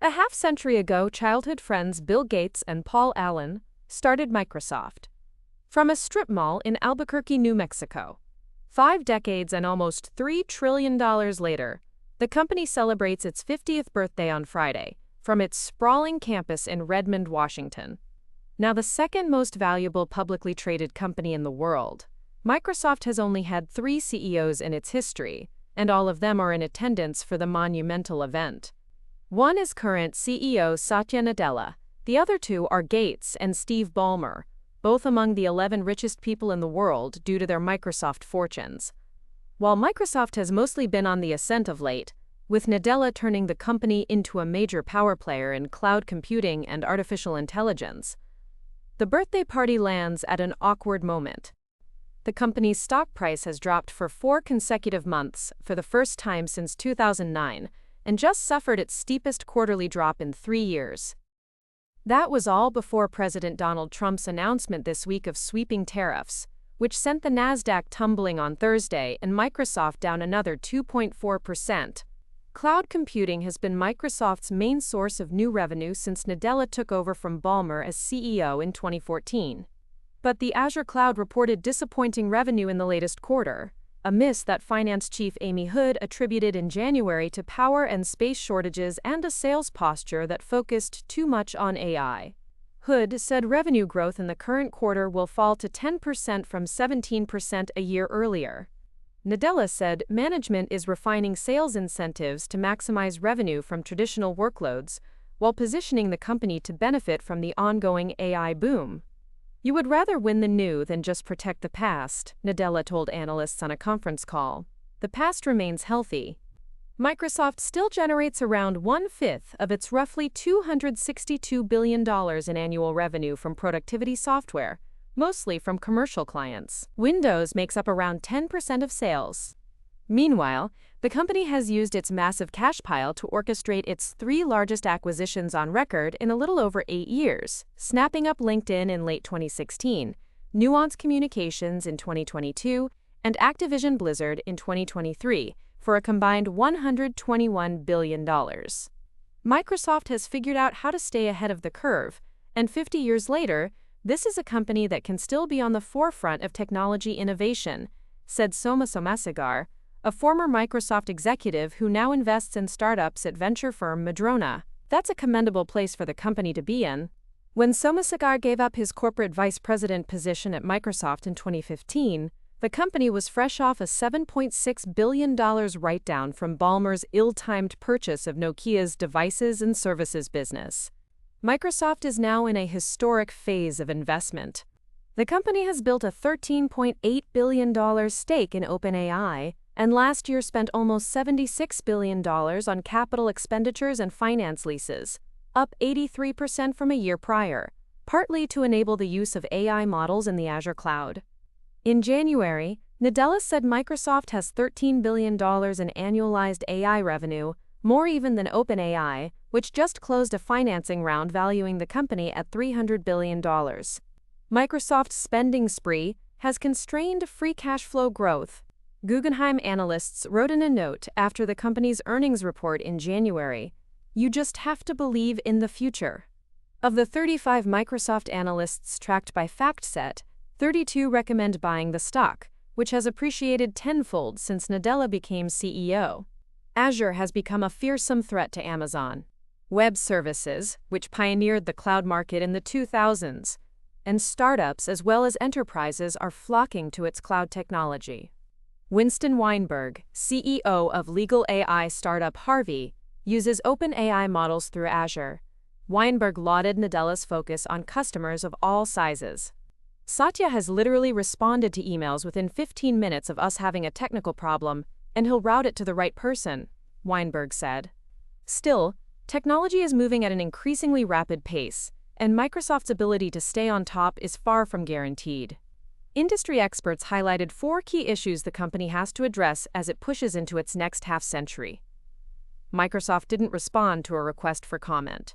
A half-century ago, childhood friends Bill Gates and Paul Allen started Microsoft. From a strip mall in Albuquerque, New Mexico. 5 decades and almost $3 trillion later, the company celebrates its 50th birthday on Friday, from its sprawling campus in Redmond, Washington. Now the second most valuable publicly traded company in the world, Microsoft has only had 3 CEOs in its history, and all of them are in attendance for the monumental event. One is current CEO Satya Nadella, the other 2 are Gates and Steve Ballmer, both among the 11 richest people in the world due to their Microsoft fortunes. While Microsoft has mostly been on the ascent of late, with Nadella turning the company into a major power player in cloud computing and artificial intelligence, the birthday party lands at an awkward moment. The company's stock price has dropped for 4 consecutive months for the first time since 2009, and just suffered its steepest quarterly drop in 3 years. That was all before President Donald Trump's announcement this week of sweeping tariffs, which sent the Nasdaq tumbling on Thursday and Microsoft down another 2.4%. Cloud computing has been Microsoft's main source of new revenue since Nadella took over from Ballmer as CEO in 2014. But the Azure cloud reported disappointing revenue in the latest quarter, a miss that finance chief Amy Hood attributed in January to power and space shortages and a sales posture that focused too much on AI. Hood said revenue growth in the current quarter will fall to 10% from 17% a year earlier. Nadella said management is refining sales incentives to maximize revenue from traditional workloads, while positioning the company to benefit from the ongoing AI boom. You would rather win the new than just protect the past, Nadella told analysts on a conference call. The past remains healthy. Microsoft still generates around 1/5 of its roughly $262 billion in annual revenue from productivity software, mostly from commercial clients. Windows makes up around 10% of sales. Meanwhile, the company has used its massive cash pile to orchestrate its 3 largest acquisitions on record in a little over 8 years, snapping up LinkedIn in late 2016, Nuance Communications in 2022, and Activision Blizzard in 2023, for a combined $121 billion. Microsoft has figured out how to stay ahead of the curve, and 50 years later, this is a company that can still be on the forefront of technology innovation, said Soma Somasagar, a former Microsoft executive who now invests in startups at venture firm Madrona. That's a commendable place for the company to be in. When Somasagar gave up his corporate vice president position at Microsoft in 2015, the company was fresh off a $7.6 billion write-down from Ballmer's ill-timed purchase of Nokia's devices and services business. Microsoft is now in a historic phase of investment. The company has built a $13.8 billion stake in OpenAI, and last year spent almost $76 billion on capital expenditures and finance leases, up 83% from a year prior, partly to enable the use of AI models in the Azure cloud. In January, Nadella said Microsoft has $13 billion in annualized AI revenue, more even than OpenAI, which just closed a financing round valuing the company at $300 billion. Microsoft's spending spree has constrained free cash flow growth. Guggenheim analysts wrote in a note after the company's earnings report in January, "You just have to believe in the future." Of the 35 Microsoft analysts tracked by FactSet, 32 recommend buying the stock, which has appreciated tenfold since Nadella became CEO. Azure has become a fearsome threat to Amazon Web Services, which pioneered the cloud market in the 2000s, and startups as well as enterprises are flocking to its cloud technology. Winston Weinberg, CEO of legal AI startup Harvey, uses OpenAI models through Azure. Weinberg lauded Nadella's focus on customers of all sizes. "Satya has literally responded to emails within 15 minutes of us having a technical problem, and he'll route it to the right person," Weinberg said. Still, technology is moving at an increasingly rapid pace, and Microsoft's ability to stay on top is far from guaranteed. Industry experts highlighted 4 key issues the company has to address as it pushes into its next half-century. Microsoft didn't respond to a request for comment.